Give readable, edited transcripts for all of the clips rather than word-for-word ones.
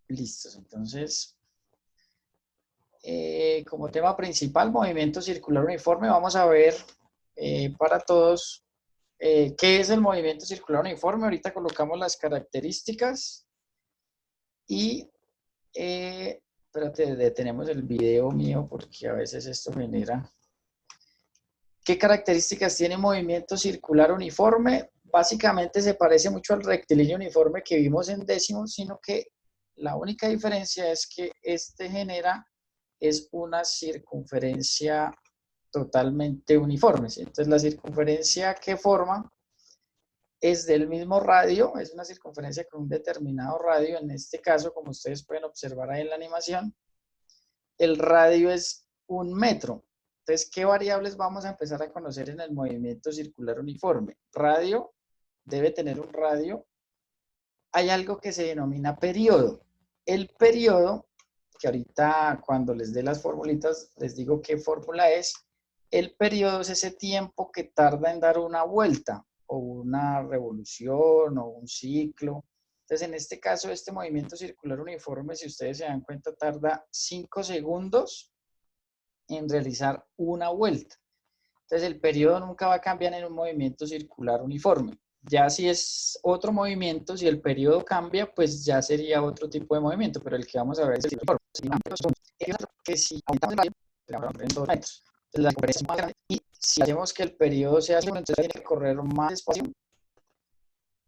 Listos, entonces, como tema principal, movimiento circular uniforme, vamos a ver para todos qué es el movimiento circular uniforme. Ahorita colocamos las características y, espérate, detenemos el video mío porque a veces esto genera. ¿Qué características tiene movimiento circular uniforme? Básicamente se parece mucho al rectilíneo uniforme que vimos en décimos, sino que la única diferencia es que este genera es una circunferencia totalmente uniforme, ¿sí? Entonces la circunferencia que forma es del mismo radio, es una circunferencia con un determinado radio. En este caso, como ustedes pueden observar ahí en la animación, el radio es 1 metro. Entonces, ¿qué variables vamos a empezar a conocer en el movimiento circular uniforme? Radio, debe tener un radio. Hay algo que se denomina periodo. El periodo, que ahorita cuando les dé las formulitas les digo qué fórmula es, el periodo es ese tiempo que tarda en dar una vuelta o una revolución o un ciclo. Entonces, en este caso, este movimiento circular uniforme, si ustedes se dan cuenta, tarda 5 segundos en realizar una vuelta. Entonces, el periodo nunca va a cambiar en un movimiento circular uniforme. Ya si es otro movimiento, si el periodo cambia, pues ya sería otro tipo de movimiento, pero el que vamos a ver es el uniforme. Que si aumentamos el radio, le vamos a poner en 2 metros. Entonces, la diferencia es más grande. Y si hacemos que el periodo sea 1, entonces tiene que correr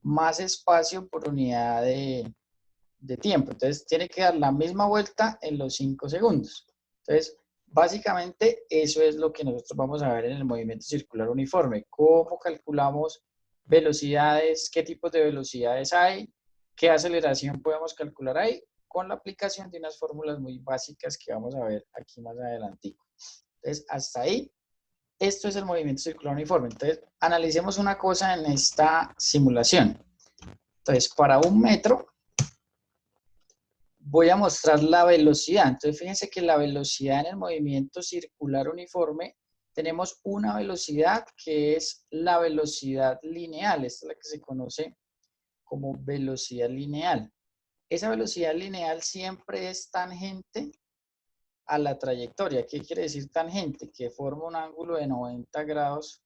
más espacio por unidad de tiempo. Entonces, tiene que dar la misma vuelta en los 5 segundos. Entonces, básicamente, eso es lo que nosotros vamos a ver en el movimiento circular uniforme. ¿Cómo calculamos velocidades? ¿Qué tipos de velocidades hay? ¿Qué aceleración podemos calcular ahí? Con la aplicación de unas fórmulas muy básicas que vamos a ver aquí más adelante. Entonces, hasta ahí, esto es el movimiento circular uniforme. Entonces, analicemos una cosa en esta simulación. Entonces, para 1 metro, voy a mostrar la velocidad. Entonces, fíjense que la velocidad en el movimiento circular uniforme, tenemos una velocidad que es la velocidad lineal. Esta es la que se conoce como velocidad lineal. Esa velocidad lineal siempre es tangente a la trayectoria. ¿Qué quiere decir tangente? Que forma un ángulo de 90 grados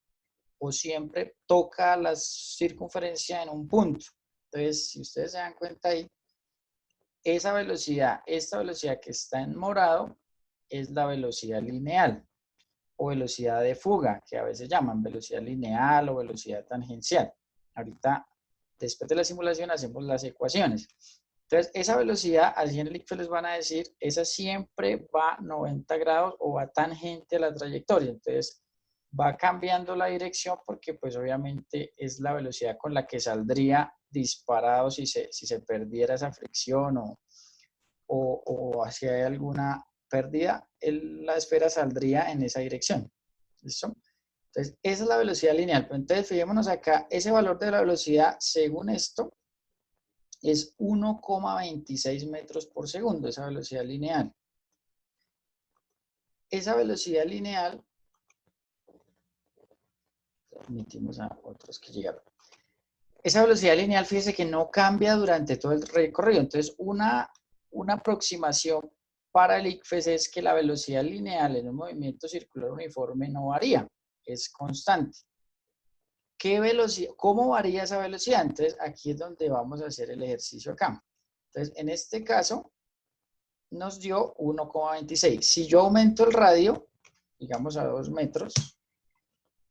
o siempre toca la circunferencia en un punto. Entonces, si ustedes se dan cuenta ahí, esa velocidad, esta velocidad que está en morado, es la velocidad lineal o velocidad de fuga, que a veces llaman velocidad lineal o velocidad tangencial. Ahorita, después de la simulación, hacemos las ecuaciones. Entonces, esa velocidad, así en el ICFES les van a decir, esa siempre va 90 grados o va tangente a la trayectoria. Entonces, va cambiando la dirección porque, pues, obviamente es la velocidad con la que saldría disparado si se perdiera esa fricción o si hay alguna pérdida, la esfera saldría en esa dirección. ¿Listo? Entonces, esa es la velocidad lineal. Pero entonces, fijémonos acá, ese valor de la velocidad, según esto, es 1,26 metros por segundo, esa velocidad lineal. Esa velocidad lineal, permitimos a otros que llegaron. Esa velocidad lineal, fíjese que no cambia durante todo el recorrido. Entonces, una aproximación para el ICFES es que la velocidad lineal en un movimiento circular uniforme no varía, es constante. ¿Qué velocidad? ¿Cómo varía esa velocidad? Entonces, aquí es donde vamos a hacer el ejercicio acá. Entonces, en este caso, nos dio 1,26. Si yo aumento el radio, digamos a 2 metros,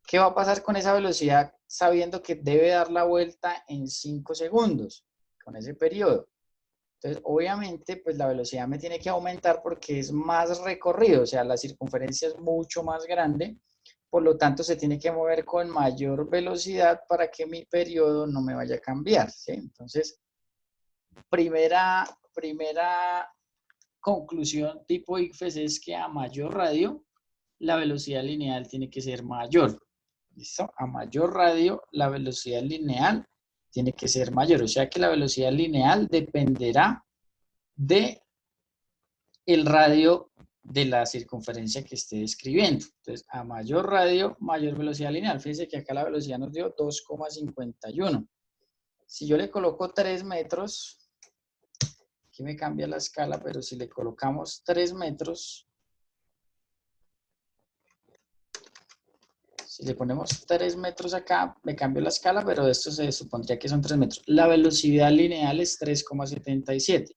¿qué va a pasar con esa velocidad sabiendo que debe dar la vuelta en 5 segundos con ese periodo? Entonces, obviamente, pues la velocidad me tiene que aumentar porque es más recorrido, o sea, la circunferencia es mucho más grande, por lo tanto, se tiene que mover con mayor velocidad para que mi periodo no me vaya a cambiar, ¿sí? Entonces, primera conclusión tipo ICFES es que a mayor radio, la velocidad lineal tiene que ser mayor. ¿Listo? A mayor radio, la velocidad lineal tiene que ser mayor. O sea que la velocidad lineal dependerá de el radio de la circunferencia que esté describiendo. Entonces, a mayor radio, mayor velocidad lineal. Fíjense que acá la velocidad nos dio 2,51. Si yo le coloco 3 metros, Aquí me cambia la escala, pero si le colocamos 3 metros, si le ponemos 3 metros acá, me cambio la escala, pero esto se supondría que son 3 metros. La velocidad lineal es 3,77.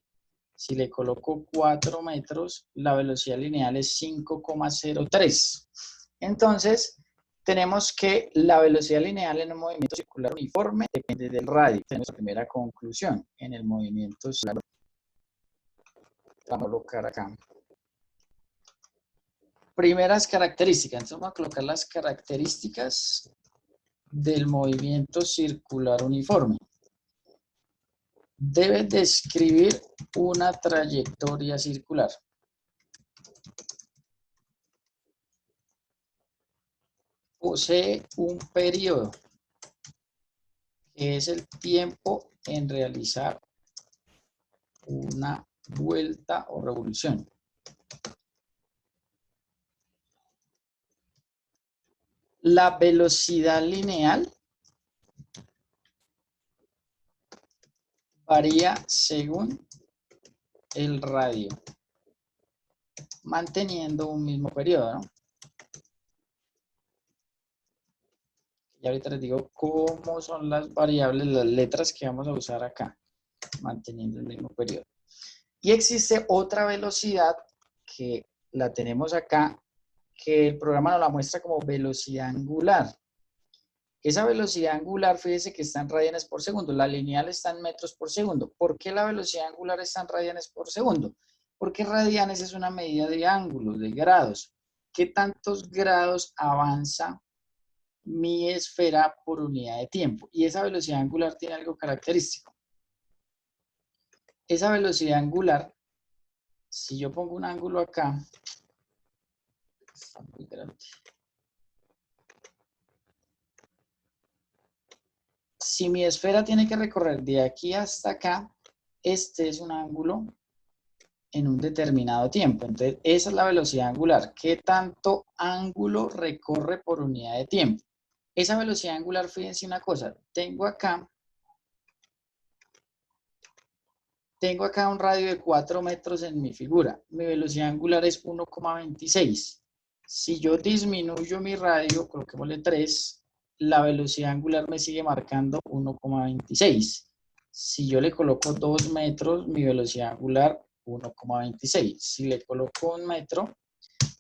Si le coloco 4 metros, la velocidad lineal es 5,03. Entonces, tenemos que la velocidad lineal en un movimiento circular uniforme depende del radio. Tenemos la primera conclusión en el movimiento circular. Vamos a colocar acá. Primeras características. Entonces vamos a colocar las características del movimiento circular uniforme. Debe describir una trayectoria circular. Posee un periodo, que es el tiempo en realizar una vuelta o revolución. La velocidad lineal varía según el radio, manteniendo un mismo periodo, ¿no? Y ahorita les digo cómo son las variables, las letras que vamos a usar acá, manteniendo el mismo periodo. Y existe otra velocidad que la tenemos acá, que el programa nos la muestra como velocidad angular. Esa velocidad angular, fíjese que está en radianes por segundo, la lineal está en metros por segundo. ¿Por qué la velocidad angular está en radianes por segundo? Porque radianes es una medida de ángulos, de grados. ¿Qué tantos grados avanza mi esfera por unidad de tiempo? Y esa velocidad angular tiene algo característico. Esa velocidad angular, si yo pongo un ángulo acá, está muy grande. Si mi esfera tiene que recorrer de aquí hasta acá, este es un ángulo en un determinado tiempo. Entonces, esa es la velocidad angular. ¿Qué tanto ángulo recorre por unidad de tiempo? Esa velocidad angular, fíjense una cosa, tengo acá un radio de 4 metros en mi figura. Mi velocidad angular es 1,26. Si yo disminuyo mi radio, coloquémosle 3, la velocidad angular me sigue marcando 1,26. Si yo le coloco 2 metros, mi velocidad angular 1,26. Si le coloco 1 metro,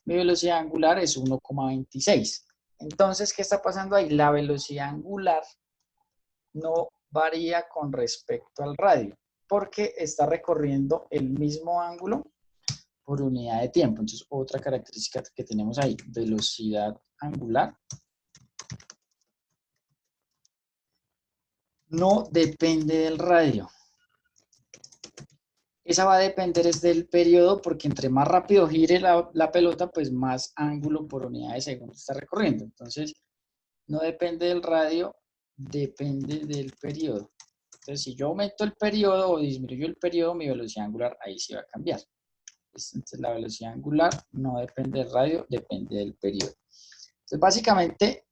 mi velocidad angular es 1,26. Entonces, ¿qué está pasando ahí? La velocidad angular no varía con respecto al radio, porque está recorriendo el mismo ángulo por unidad de tiempo. Entonces, otra característica que tenemos ahí, velocidad angular, no depende del radio. Esa va a depender es del periodo, porque entre más rápido gire la pelota, pues más ángulo por unidad de segundo está recorriendo. Entonces, no depende del radio, depende del periodo. Entonces, si yo aumento el periodo o disminuyo el periodo, mi velocidad angular ahí sí va a cambiar. Entonces, la velocidad angular no depende del radio, depende del periodo. Entonces, básicamente,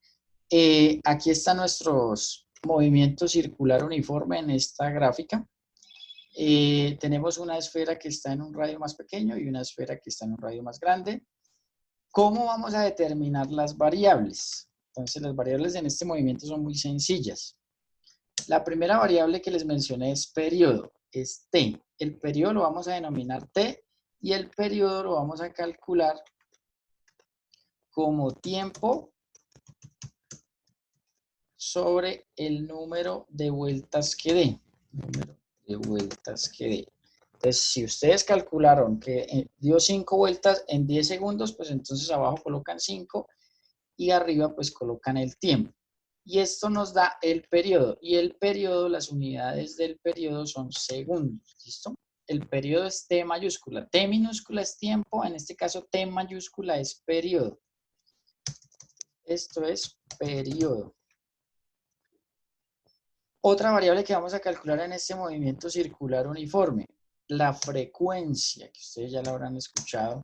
aquí están nuestros movimientos circular uniforme en esta gráfica. Tenemos una esfera que está en un radio más pequeño y una esfera que está en un radio más grande. ¿Cómo vamos a determinar las variables? Entonces, las variables en este movimiento son muy sencillas. La primera variable que les mencioné es periodo, es t. El periodo lo vamos a denominar t y el periodo lo vamos a calcular como tiempo sobre el número de vueltas que dé. Entonces, si ustedes calcularon que dio 5 vueltas en 10 segundos, pues entonces abajo colocan 5 y arriba pues colocan el tiempo. Y esto nos da el periodo. Y el periodo, las unidades del periodo son segundos. ¿Listo? El periodo es T mayúscula. T minúscula es tiempo. En este caso, T mayúscula es periodo. Esto es periodo. Otra variable que vamos a calcular en este movimiento circular uniforme. La frecuencia, que ustedes ya la habrán escuchado.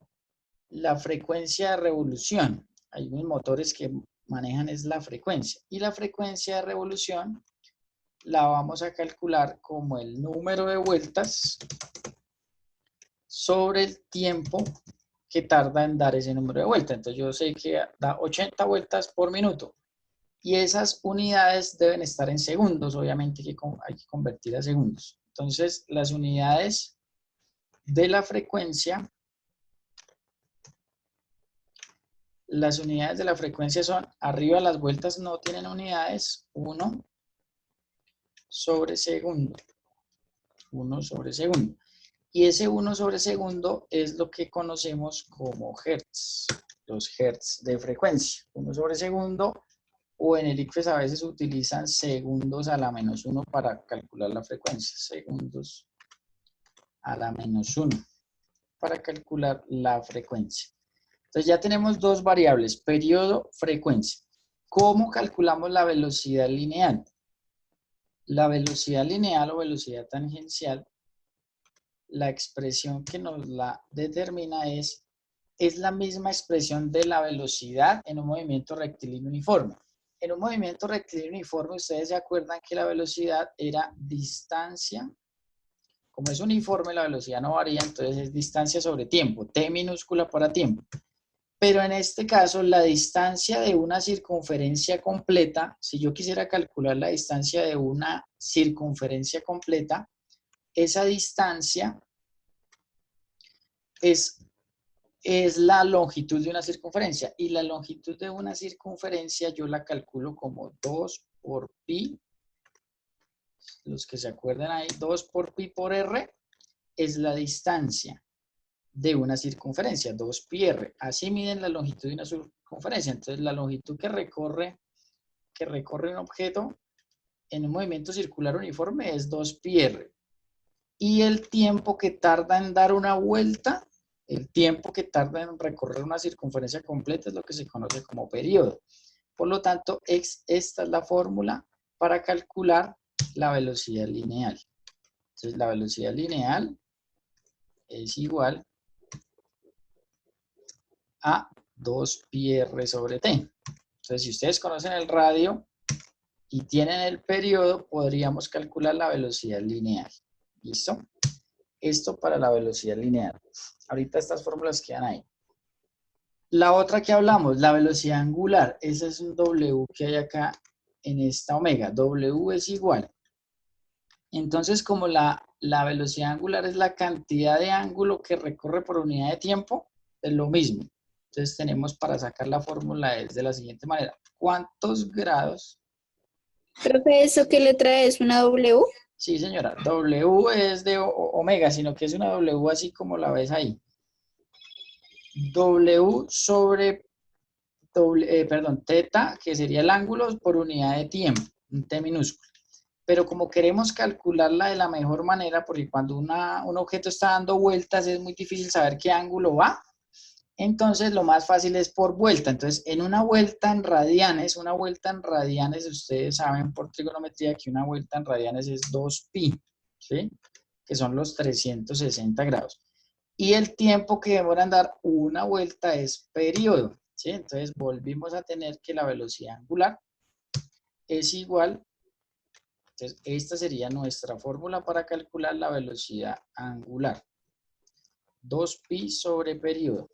La frecuencia de revolución. Hay unos motores que manejan es la frecuencia. Y la frecuencia de revolución la vamos a calcular como el número de vueltas sobre el tiempo que tarda en dar ese número de vueltas. Entonces yo sé que da 80 vueltas por minuto. Y esas unidades deben estar en segundos, obviamente que hay que convertir a segundos. Entonces las unidades de la frecuencia, son, arriba las vueltas no tienen unidades, 1 sobre segundo. 1 sobre segundo. Y ese 1 sobre segundo es lo que conocemos como hertz, los hertz de frecuencia. 1 sobre segundo, o en el ICFES a veces utilizan segundos a la menos 1 para calcular la frecuencia. Segundos a la menos 1 para calcular la frecuencia. Entonces ya tenemos dos variables, periodo, frecuencia. ¿Cómo calculamos la velocidad lineal? La velocidad lineal o velocidad tangencial, la expresión que nos la determina es la misma expresión de la velocidad en un movimiento rectilíneo uniforme. En un movimiento rectilíneo uniforme, ustedes se acuerdan que la velocidad era distancia. Como es uniforme, la velocidad no varía, entonces es distancia sobre tiempo, t minúscula para tiempo. Pero en este caso, la distancia de una circunferencia completa, si yo quisiera calcular la distancia de una circunferencia completa, esa distancia es la longitud de una circunferencia. Y la longitud de una circunferencia yo la calculo como 2 por pi. Los que se acuerdan ahí, 2 por pi por r es la distancia de una circunferencia, 2 pi r. Así miden la longitud de una circunferencia. Entonces la longitud que recorre un objeto en un movimiento circular uniforme es 2 pi r. Y el tiempo que tarda en dar una vuelta, el tiempo que tarda en recorrer una circunferencia completa es lo que se conoce como periodo. Por lo tanto, esta es la fórmula para calcular la velocidad lineal. Entonces la velocidad lineal es igual a 2 pi r sobre t. Entonces, si ustedes conocen el radio y tienen el periodo, podríamos calcular la velocidad lineal. ¿Listo? Esto para la velocidad lineal. Ahorita estas fórmulas quedan ahí. La otra que hablamos, la velocidad angular. Ese es un W que hay acá en esta omega. W es igual. Entonces, como la velocidad angular es la cantidad de ángulo que recorre por unidad de tiempo, es lo mismo. Entonces tenemos para sacar la fórmula es de la siguiente manera. ¿Cuántos grados? Profe, ¿eso qué letra es? ¿Una W? Sí, señora. W es de omega, sino que es una W así como la ves ahí. W sobre, teta, que sería el ángulo por unidad de tiempo, un T minúsculo. Pero como queremos calcularla de la mejor manera, porque cuando un objeto está dando vueltas es muy difícil saber qué ángulo va, entonces lo más fácil es por vuelta. Entonces, en una vuelta en radianes, ustedes saben por trigonometría que una vuelta en radianes es 2pi, ¿sí? Que son los 360 grados. Y el tiempo que demora en dar una vuelta es periodo, ¿sí? Entonces, volvimos a tener que la velocidad angular es igual. Entonces, esta sería nuestra fórmula para calcular la velocidad angular. 2pi sobre periodo.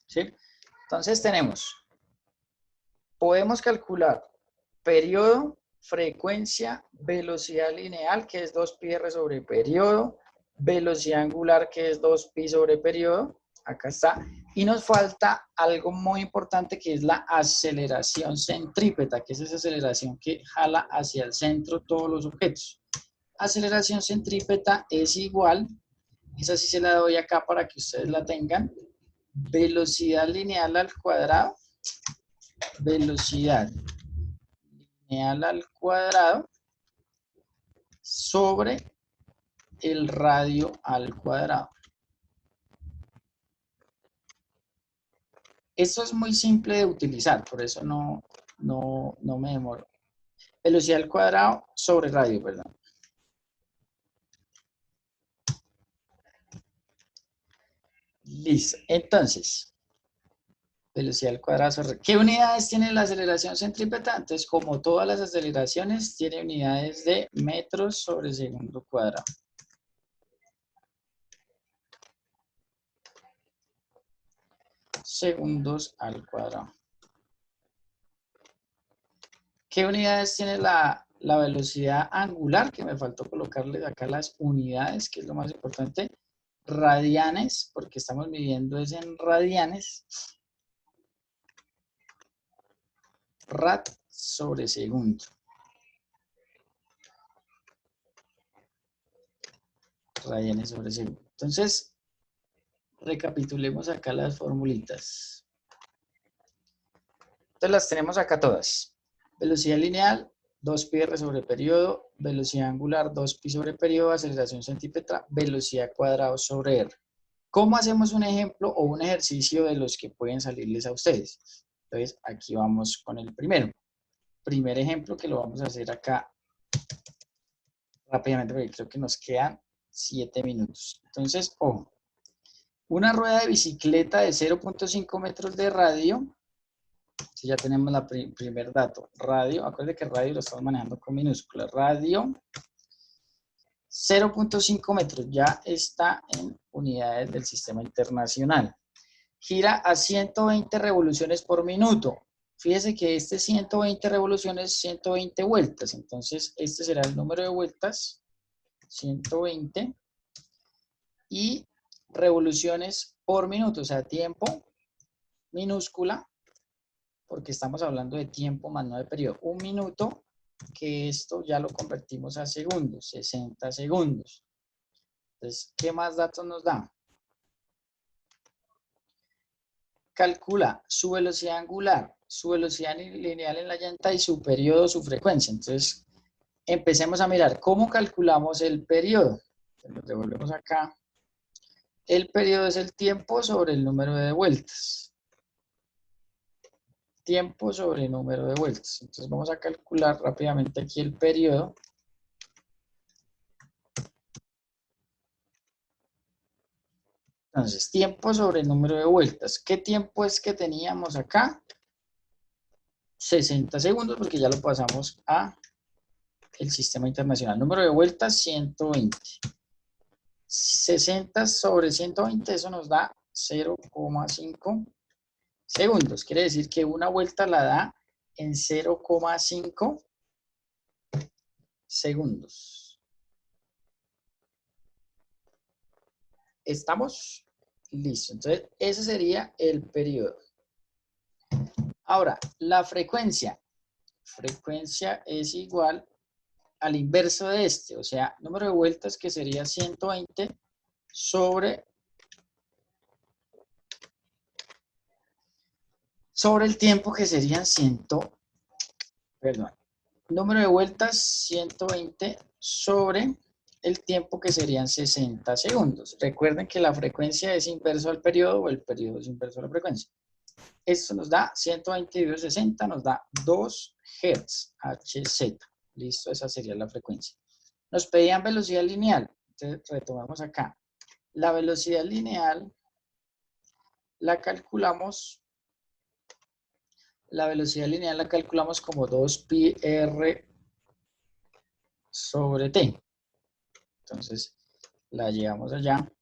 ¿Sí? Entonces podemos calcular periodo, frecuencia, velocidad lineal, que es 2pi r sobre periodo, velocidad angular, que es 2pi sobre periodo, acá está, y nos falta algo muy importante que es la aceleración centrípeta, que es esa aceleración que jala hacia el centro todos los objetos. Aceleración centrípeta es igual, esa sí se la doy acá para que ustedes la tengan, velocidad lineal al cuadrado, velocidad lineal al cuadrado sobre el radio al cuadrado. Esto es muy simple de utilizar, por eso no me demoro. Velocidad al cuadrado sobre radio, perdón. Listo. Entonces, velocidad al cuadrado sobre... ¿Qué unidades tiene la aceleración centrípeta? Entonces, como todas las aceleraciones, tiene unidades de metros sobre segundo cuadrado. segundos al cuadrado. ¿Qué unidades tiene la velocidad angular? Que me faltó colocarles acá las unidades, que es lo más importante. Radianes, porque estamos midiendo es en radianes. Rad sobre segundo. Radianes sobre segundo. Entonces, recapitulemos acá las formulitas. Entonces las tenemos acá todas. Velocidad lineal, 2πr sobre periodo. Velocidad angular, 2pi sobre periodo. Aceleración centípetra, velocidad cuadrado sobre r. ¿Cómo hacemos un ejemplo o un ejercicio de los que pueden salirles a ustedes? Entonces, aquí vamos con el primero. Primer ejemplo que lo vamos a hacer acá rápidamente porque creo que nos quedan 7 minutos. Entonces, ojo. Una rueda de bicicleta de 0.5 metros de radio. Si ya tenemos el primer dato. Radio, acuérdense que radio lo estamos manejando con minúsculas. Radio, 0.5 metros. Ya está en unidades del sistema internacional. Gira a 120 revoluciones por minuto. Fíjese que este 120 revoluciones, 120 vueltas. Entonces, este será el número de vueltas. 120. Y revoluciones por minuto, o sea, tiempo minúscula, porque estamos hablando de tiempo más no de periodo. Un minuto, que esto ya lo convertimos a segundos, 60 segundos. Entonces, ¿qué más datos nos da? Calcula su velocidad angular, su velocidad lineal en la llanta y su periodo, su frecuencia. Entonces, empecemos a mirar cómo calculamos el periodo. Nos devolvemos acá. El periodo es el tiempo sobre el número de vueltas. Tiempo sobre número de vueltas. Entonces vamos a calcular rápidamente aquí el periodo. Entonces, tiempo sobre número de vueltas. ¿Qué tiempo es que teníamos acá? 60 segundos, porque ya lo pasamos a el sistema internacional. Número de vueltas, 120. 60 sobre 120, eso nos da 0,5 segundos. Quiere decir que una vuelta la da en 0,5 segundos. ¿Estamos? Listo. Entonces, ese sería el periodo. Ahora, la frecuencia. Frecuencia es igual al inverso de este, o sea, número de vueltas que sería 120 sobre el tiempo que serían número de vueltas 120 sobre el tiempo que serían 60 segundos. Recuerden que la frecuencia es inverso al periodo o el periodo es inverso a la frecuencia. Esto nos da 120 dividido 60, nos da 2 Hz, Hz. Listo, esa sería la frecuencia. Nos pedían velocidad lineal. Entonces, retomamos acá. La velocidad lineal la calculamos. La velocidad lineal la calculamos como 2πr sobre t. Entonces, la llevamos allá.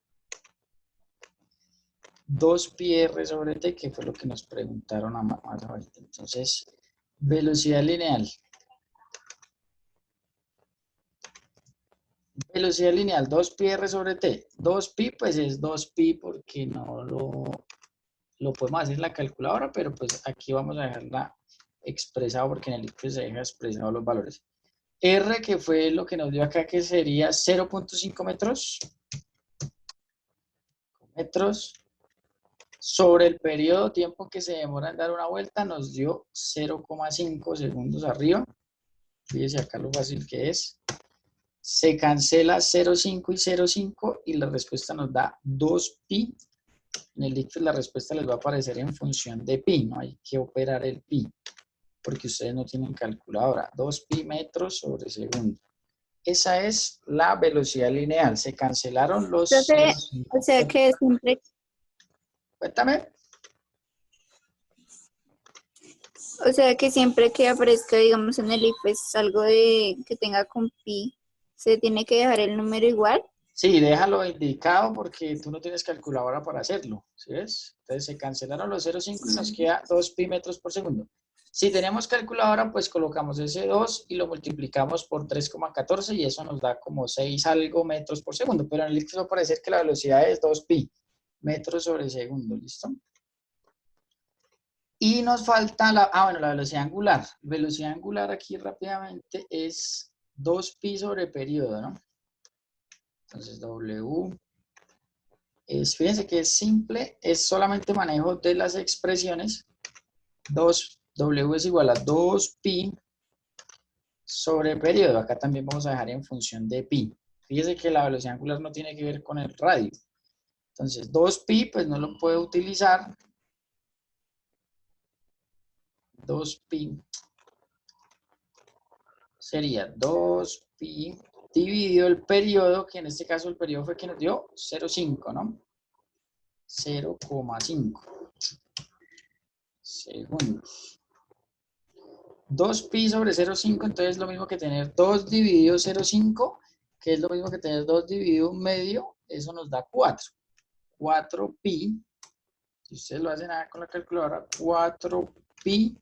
2πr sobre t, que fue lo que nos preguntaron más ahorita. Entonces, velocidad lineal. Velocidad lineal, 2πr sobre t. 2pi, pues es 2pi porque no lo podemos hacer en la calculadora, pero pues aquí vamos a dejarla expresado porque en el ICFES se deja expresado los valores. R, que fue lo que nos dio acá, que sería 0.5 metros sobre el periodo tiempo que se demora en dar una vuelta, nos dio 0,5 segundos arriba. Fíjense acá lo fácil que es. Se cancela 0,5 y 0,5 y la respuesta nos da 2pi. En el ICFES la respuesta les va a aparecer en función de pi, no hay que operar el pi, porque ustedes no tienen calculadora. 2pi metros sobre segundo. Esa es la velocidad lineal. Se cancelaron los... O sea que siempre... Cuéntame. O sea que siempre que aparezca, digamos, en el ICFES algo de que tenga con pi, ¿se tiene que dejar el número igual? Sí, déjalo indicado porque tú no tienes calculadora para hacerlo, ¿sí ves? Entonces se cancelaron los 0,5 y nos queda 2 pi metros por segundo. Si tenemos calculadora, pues colocamos ese 2 y lo multiplicamos por 3,14 y eso nos da como 6 algo metros por segundo, pero en el líquido parece que la velocidad es 2 pi metros sobre segundo, ¿listo? Y nos falta bueno, la velocidad angular. Velocidad angular aquí rápidamente es 2 pi sobre periodo, ¿no? Entonces W fíjense que es simple, es solamente manejo de las expresiones. W es igual a 2 pi sobre periodo. Acá también vamos a dejar en función de pi. Fíjense que la velocidad angular no tiene que ver con el radio. Entonces 2 pi pues no lo puedo utilizar. 2 pi sería 2 pi dividido el periodo, que en este caso el periodo fue que nos dio 0,5, ¿no? 0,5 segundos. 2 pi sobre 0,5, entonces es lo mismo que tener 2 dividido 0,5, que es lo mismo que tener 2 dividido 1 medio, eso nos da 4. 4 pi, si ustedes lo hacen con la calculadora, 4 pi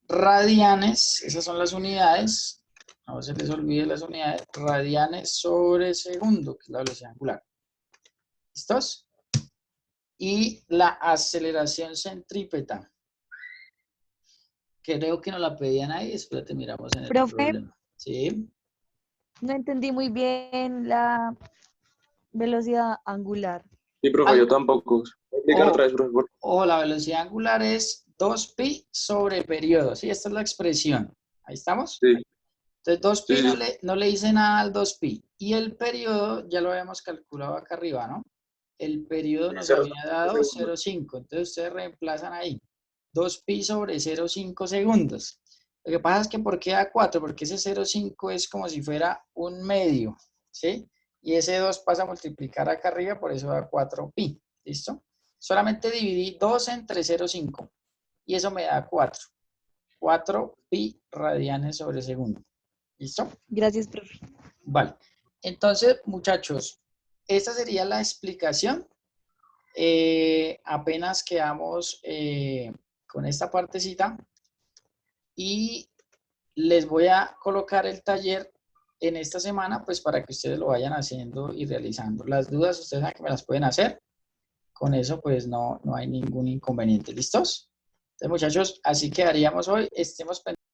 radianes, esas son las unidades, no se les olvide las unidades, radianes sobre segundo, que es la velocidad angular. ¿Listos? Y la aceleración centrípeta. Creo que nos la pedían ahí, espérate, miramos en el Profe, problema. ¿Sí? no entendí muy bien la velocidad angular. Sí, profe, yo tampoco. Explícalo otra vez, profe. O la velocidad angular es 2 pi sobre periodo. Sí, esta es la expresión. Ahí estamos. Sí. Entonces 2 pi Sí. no le hice nada al 2 pi. Y el periodo ya lo habíamos calculado acá arriba, ¿no? El periodo nos había dado 0,5. Entonces ustedes reemplazan ahí. 2 pi sobre 0,5 segundos. Lo que pasa es que ¿por qué da 4? Porque ese 0,5 es como si fuera un medio, ¿sí? Y ese 2 pasa a multiplicar acá arriba, por eso da 4 pi. ¿Listo? Solamente dividí 2 entre 0,5 y eso me da 4. 4 pi radianes sobre segundo. ¿Listo? Gracias, profe. Vale. Entonces, muchachos, esta sería la explicación. Apenas quedamos con esta partecita y les voy a colocar el taller en esta semana, pues para que ustedes lo vayan haciendo y realizando. Las dudas ustedes saben que me las pueden hacer. Con eso, pues no hay ningún inconveniente. ¿Listos? Entonces, muchachos, así quedaríamos hoy. Estemos pendientes.